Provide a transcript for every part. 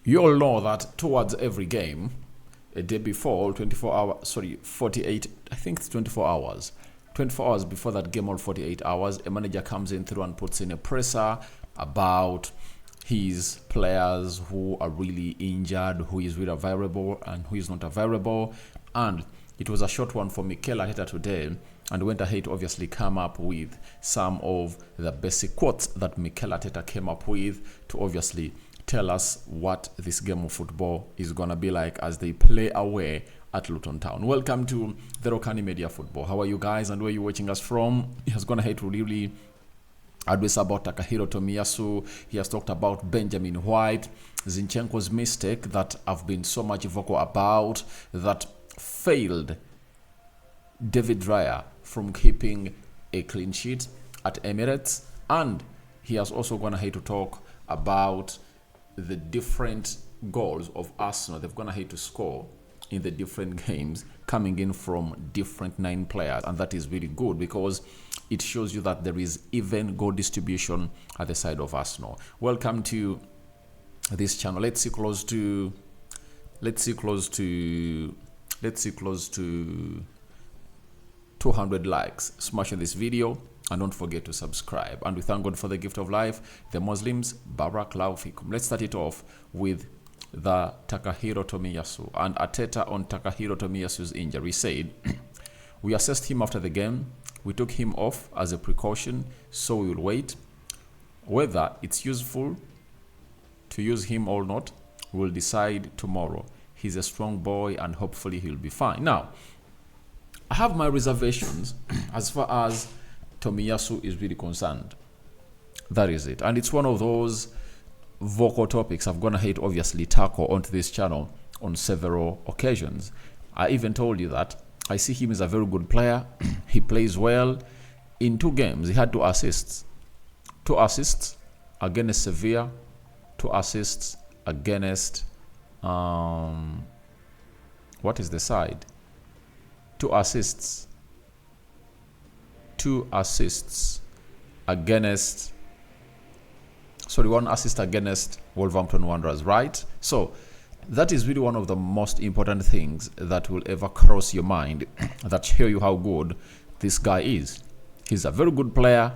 You all know that towards every game, a day before, 48, I think it's 24 hours. 24 hours before that game, or 48 hours, a manager comes in through and puts in a presser about his players who are really injured, who is really available and who is not available. And it was a short one for Mikel Arteta today, and went ahead to obviously come up with some of the basic quotes that Mikel Arteta came up with to obviously tell us what this game of football is going to be like as they play away at Luton Town. Welcome to the Rokani Media Football. How are you guys and where are you watching us from? He has gone ahead to really address about Takahiro Tomiyasu. He has talked about Benjamin White, Zinchenko's mistake that I've been so much vocal about, that failed David Raya from keeping a clean sheet at Emirates. And he has also gone ahead to talk about the different goals of Arsenal they've gone ahead to score in the different games, coming in from different 9 players. And that is really good because it shows you that there is even goal distribution at the side of Arsenal. Welcome to this channel. Let's see close to 200 likes. Smash on this video and don't forget to subscribe. And we thank God for the gift of life. The Muslims, Barakallahu fikum. Let's start it off with the Takahiro Tomiyasu. And Arteta on Takahiro Tomiyasu's injury said, we assessed him after the game. We took him off as a precaution, so we will wait. Whether it's useful to use him or not, we'll decide tomorrow. He's a strong boy and hopefully he'll be fine. Now, I have my reservations as far as Tomiyasu is really concerned. That is it. And it's one of those vocal topics I've gone ahead to obviously tackle onto this channel on several occasions. I even told you that I see him as a very good player. He plays well. In 2 games, he had 2 assists. 2 assists against Sevilla. 2 assists against what is the side? 2 assists. 2 assists against, 1 assist against Wolverhampton Wanderers, right? So that is really one of the most important things that will ever cross your mind that show you how good this guy is. He's a very good player,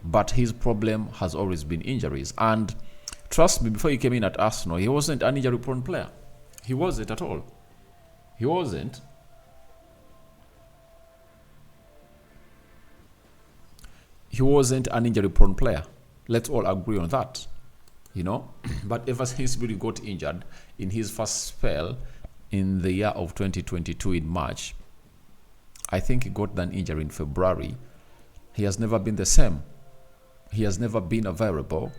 but his problem has always been injuries. And trust me, before he came in at Arsenal, he wasn't an injury-prone player. He wasn't at all. He wasn't. He wasn't an injury-prone player. Let's all agree on that, you know. But ever since he really got injured in his first spell in the year of 2022 in March, I think he got an injury in February. He has never been the same. He has never been available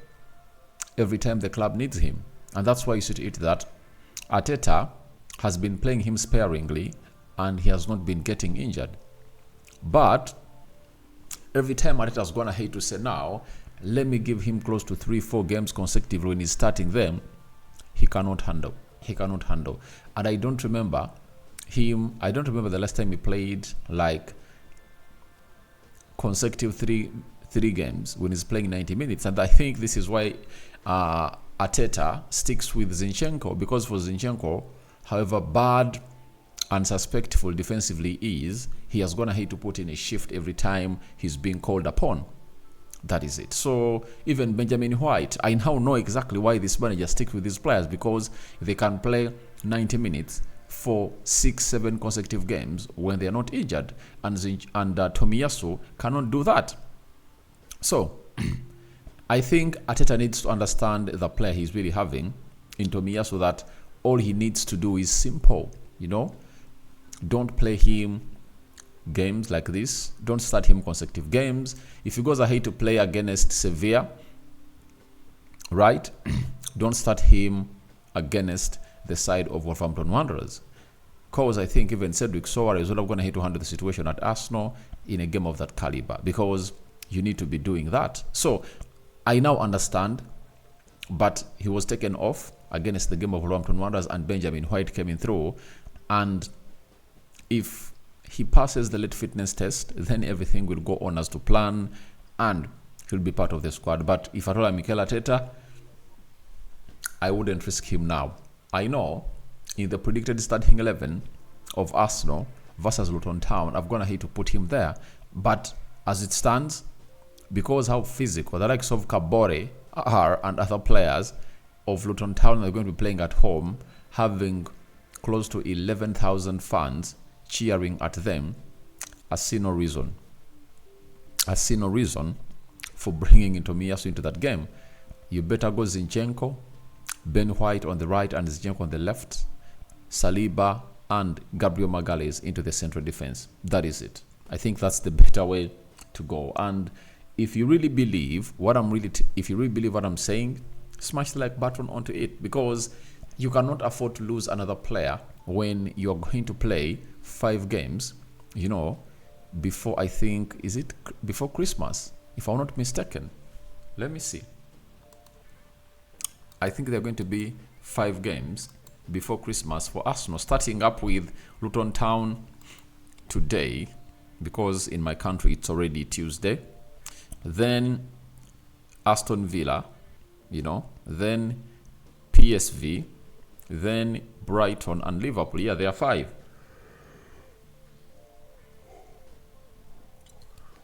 every time the club needs him. And that's why you see to it that Arteta has been playing him sparingly and he has not been getting injured. But every time Arteta has gone ahead to say, now, let me give him close to 3-4 games consecutively when he's starting them, he cannot handle. He cannot handle. And I don't remember the last time he played like consecutive three games when he's playing 90 minutes. And I think this is why Arteta sticks with Zinchenko, because for Zinchenko, however bad and suspectful defensively is, he has gone ahead to put in a shift every time he's being called upon. That is it. So even Benjamin White, I now know exactly why this manager sticks with these players, because they can play 90 minutes for 6-7 consecutive games when they are not injured, and Tomiyasu cannot do that. So I think Arteta needs to understand the player he's really having in Tomiyasu, that all he needs to do is simple, you know. Don't play him games like this. Don't start him consecutive games. If he goes ahead to play against Sevilla, right, don't start him against the side of Wolverhampton Wanderers. Because I think even Cedric Soares is not going to have to handle the situation at Arsenal in a game of that caliber, because you need to be doing that. So I now understand, but he was taken off against the game of Wolverhampton Wanderers and Benjamin White came in through. And if he passes the late fitness test, then everything will go on as to plan and he'll be part of the squad. But if at all I'm Mikel Arteta, I wouldn't risk him now. I know in the predicted starting 11 of Arsenal versus Luton Town, I've gone ahead to put him there. But as it stands, because how physical the likes of Kabore are and other players of Luton Town are going to be playing at home, having close to 11,000 fans cheering at them, I see no reason. I see no reason for bringing in Tomiyasu into that game. You better go Zinchenko, Ben White on the right and Zinchenko on the left, Saliba and Gabriel Magalhaes into the central defense. That is it. I think that's the better way to go. And if you really believe what I'm saying, smash the like button onto it, because you cannot afford to lose another player when you're going to play 5 games, before, I think, is it before Christmas, if I'm not mistaken. Let me see. I think they're going to be 5 games before Christmas for Arsenal, starting up with Luton Town today, because in my country it's already Tuesday. Then Aston Villa, then PSV, then Brighton and Liverpool. Yeah, there are 5.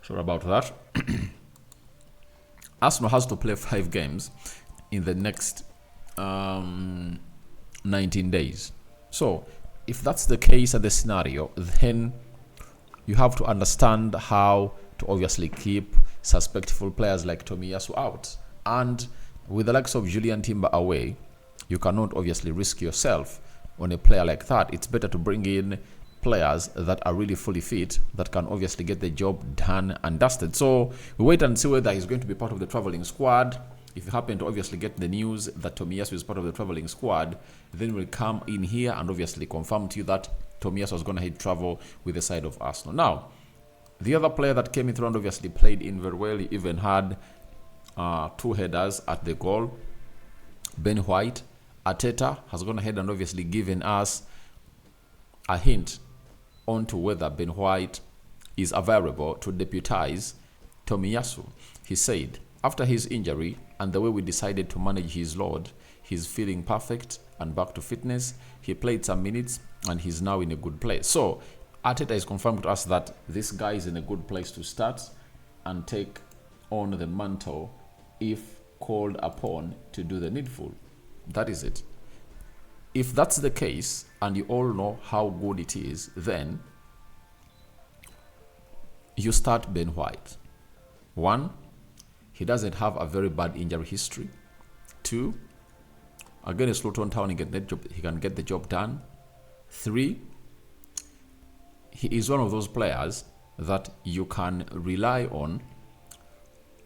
Sorry about that. Arsenal has to play 5 games in the next 19 days. So if that's the case and the scenario, then you have to understand how to obviously keep suspectful players like Tomiyasu out. And with the likes of Julian Timber away, you cannot obviously risk yourself on a player like that. It's better to bring in players that are really fully fit, that can obviously get the job done and dusted. So we wait and see whether he's going to be part of the traveling squad. If you happen to obviously get the news that Tomiyasu is part of the traveling squad, then we'll come in here and obviously confirm to you that Tomiyasu is going to travel with the side of Arsenal. Now, the other player that came in through and obviously played in very well, he even had 2 headers at the goal, Ben White. Arteta has gone ahead and obviously given us a hint onto whether Ben White is available to deputize Tomiyasu. He said, after his injury and the way we decided to manage his load, he's feeling perfect and back to fitness. He played some minutes and he's now in a good place. So Arteta is confirmed to us that this guy is in a good place to start and take on the mantle if called upon to do the needful. That is it. If that's the case, and you all know how good it is, then you start Ben White. 1, he doesn't have a very bad injury history. 2, against Luton Town, he can get the job done. 3, he is one of those players that you can rely on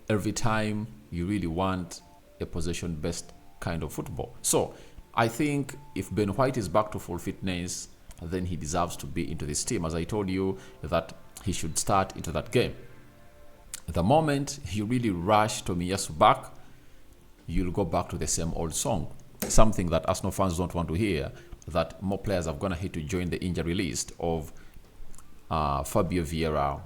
every time you really want a possession-based kind of football. So I think if Ben White is back to full fitness, then he deserves to be into this team. As I told you, that he should start into that game. The moment you really rush Tomiyasu back, you'll go back to the same old song. Something that Arsenal fans don't want to hear, that more players have gone ahead to join the injury list of Fabio Vieira,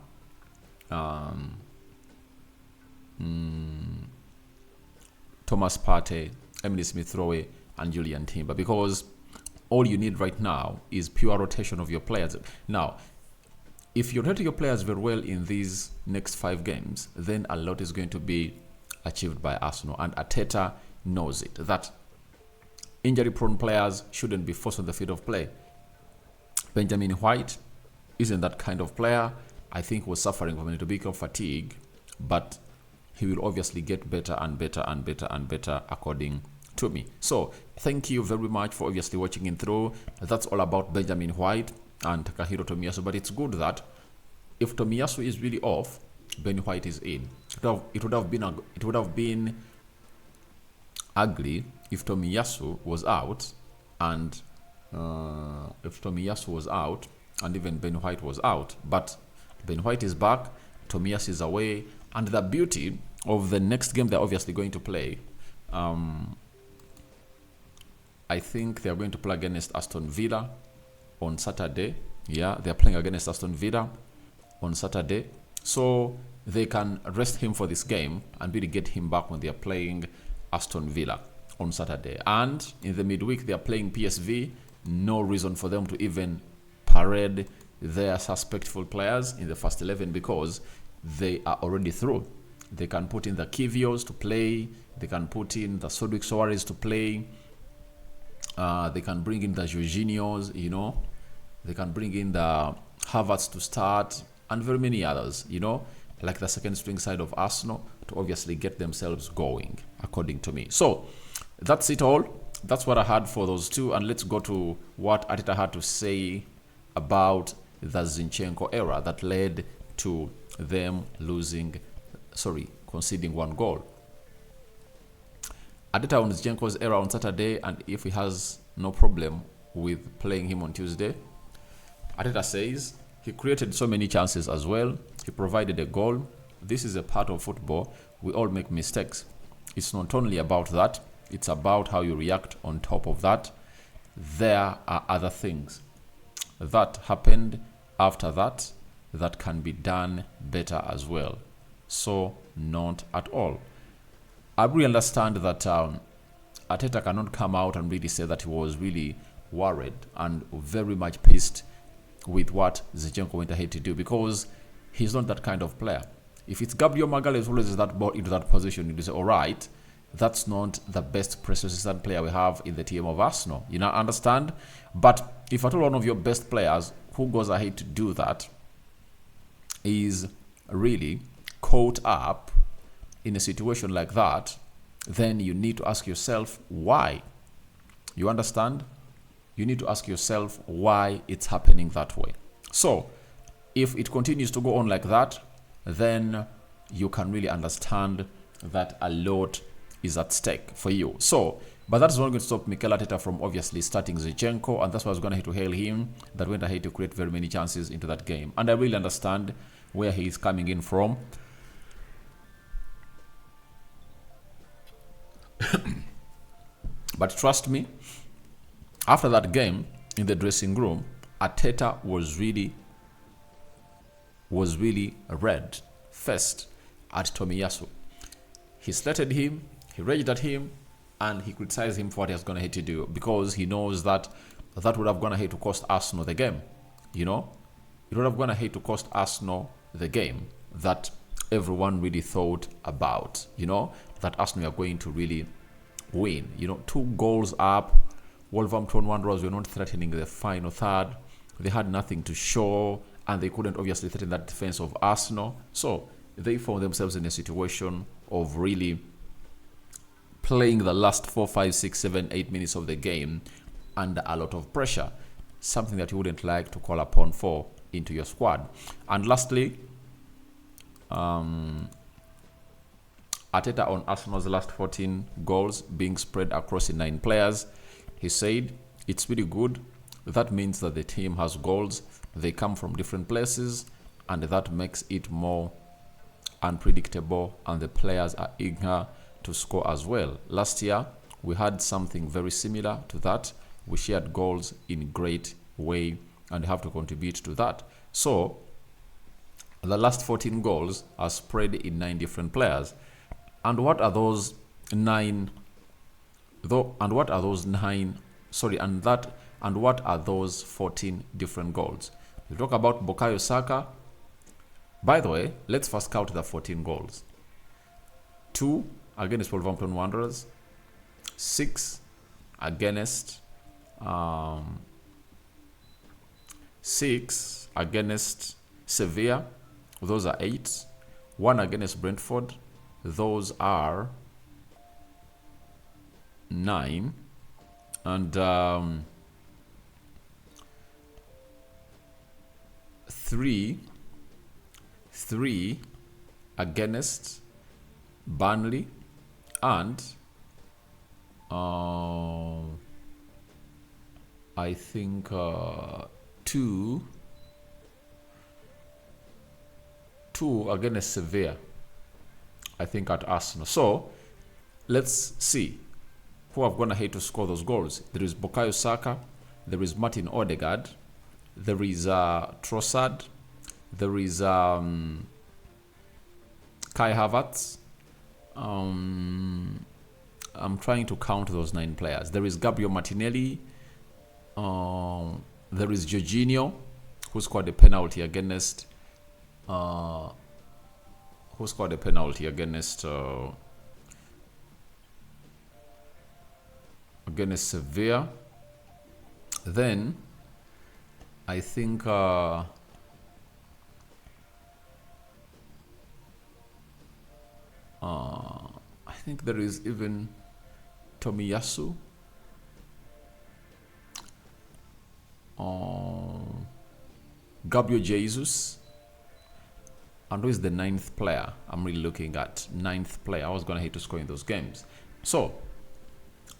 Thomas Partey, Emily Smith-Rowe, and Julian Timber, because all you need right now is pure rotation of your players. Now, if you rotate your players very well in these next 5 games, then a lot is going to be achieved by Arsenal, and Arteta knows it, that injury-prone players shouldn't be forced on the field of play. Benjamin White isn't that kind of player. I think was suffering from a little bit of fatigue, but he will obviously get better and better and better and better according to me. So thank you very much for obviously watching in through. That's all about Benjamin White and Takahiro Tomiyasu. But it's good that if Tomiyasu is really off, Ben White is in. It would have been ugly if Tomiyasu was out and even Ben White was out. But Ben White is back, Tomiyasu is away, and the beauty of the next game they're obviously going to play, I think they're going to play against Aston Villa on Saturday. Yeah, they're playing against Aston Villa on Saturday. So they can rest him for this game and really get him back when they're playing Aston Villa. on Saturday. And in the midweek, they are playing PSV. No reason for them to even parade their suspectful players in the first 11 because they are already through. They can put in the Kivios to play. They can put in the Sodwick Soares to play. They can bring in the Jorginhos, you know. They can bring in the Havertz to start and very many others, you know, like the second string side of Arsenal to obviously get themselves going, according to me. So that's it all. That's what I had for those two. And let's go to what Arteta had to say about the Zinchenko era that led to them conceding one goal. Arteta on Zinchenko's era on Saturday, and if he has no problem with playing him on Tuesday. Arteta says he created so many chances as well. He provided a goal. This is a part of football. We all make mistakes. It's not only about that. It's about how you react on top of that. There are other things that happened after that that can be done better as well. So, not at all. I really understand that Arteta cannot come out and really say that he was really worried and very much pissed with what Zinchenko went ahead to do because he's not that kind of player. If it's Gabriel Magalhaes who raises that ball into that position, you say, all right, that's not the best persistent player we have in the team of Arsenal. You know, understand? But if at all one of your best players who goes ahead to do that is really caught up in a situation like that, then you need to ask yourself why. You understand? You need to ask yourself why it's happening that way. So, if it continues to go on like that, then you can really understand that a lot is at stake for you. So, but that's not going to stop Mikel Arteta from obviously starting Zinchenko, and that's why I was going to hail him, that went ahead to create very many chances into that game. And I really understand where he is coming in from. But trust me, after that game in the dressing room, Arteta was really red-faced at Tomiyasu. He slated him, he raged at him, and he criticized him for what he has gone ahead to do because he knows that that would have gone ahead to cost Arsenal the game. You know, it would have gone ahead to cost Arsenal the game that everyone really thought about. You know, that Arsenal are going to really win. You know, 2 goals up. Wolverhampton Wanderers were not threatening the final third. They had nothing to show, and they couldn't obviously threaten that defense of Arsenal. So they found themselves in a situation of really playing the last 4, 5, 6, 7, 8 minutes of the game under a lot of pressure. Something that you wouldn't like to call upon for into your squad. And lastly, Arteta on Arsenal's last 14 goals being spread across the 9 players. He said, it's really good. That means that the team has goals. They come from different places, and that makes it more unpredictable, and the players are eager to score as well. Last year, we had something very similar to that. We shared goals in great way and have to contribute to that. So, the last 14 goals are spread in 9 different players. And what are those 9? And what are those 14 different goals? We talk about Bukayo Saka. By the way, let's first count the 14 goals. 2 against Wolverhampton Wanderers, 6 against 6 against Sevilla, those are 8. 1 against Brentford, those are 9. And 3 against Burnley, and I think 2 against Sevilla, I think, at Arsenal. So let's see who have gone ahead to score those goals. There is Bukayo Saka, there is Martin Odegaard, there is Trossard, there is Kai Havertz, I'm trying to count those 9 players. There is Gabriel Martinelli. There is Jorginho, who scored a penalty against. Against Sevilla. Then I think I think there is even Tomiyasu. Gabriel Jesus. And who is the 9th player? I'm really looking at 9th player. I was going to hate to score in those games. So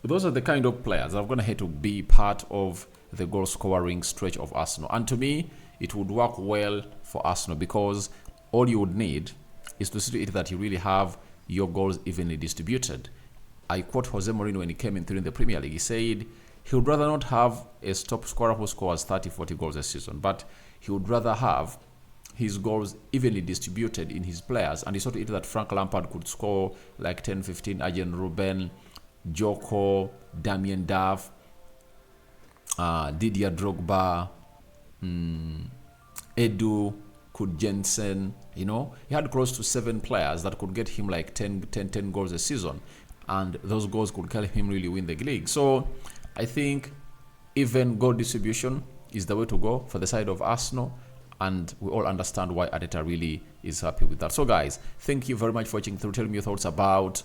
those are the kind of players I'm going to hate to be part of the goal scoring stretch of Arsenal. And to me, it would work well for Arsenal because all you would need is to see to it that you really have your goals evenly distributed. I quote Jose Mourinho when he came in through in the Premier League. He said he would rather not have a top scorer who scores 30, 40 goals a season, but he would rather have his goals evenly distributed in his players. And he saw to it that Frank Lampard could score like 10, 15, Arjen Robben, Joko, Damien Duff, Didier Drogba, Edu, Kud Jensen. You know, he had close to 7 players that could get him like 10 goals a season. And those goals could help him really win the league. So I think even goal distribution is the way to go for the side of Arsenal. And we all understand why Arteta really is happy with that. So guys, thank you very much for watching through. Tell me your thoughts about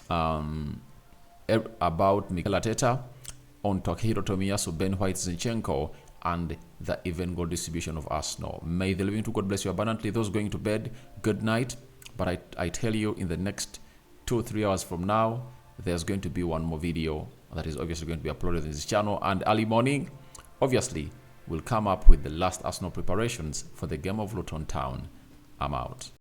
Mikel Arteta on Takehiro Tomiyasu, Ben White, Zinchenko, and the even goal distribution of Arsenal. May the living to God bless you abundantly. Those going to bed, good night. But I tell you, in the next 2 or 3 hours from now, there's going to be one more video that is obviously going to be uploaded in this channel. And early morning, obviously, we'll come up with the last Arsenal preparations for the game of Luton Town. I'm out.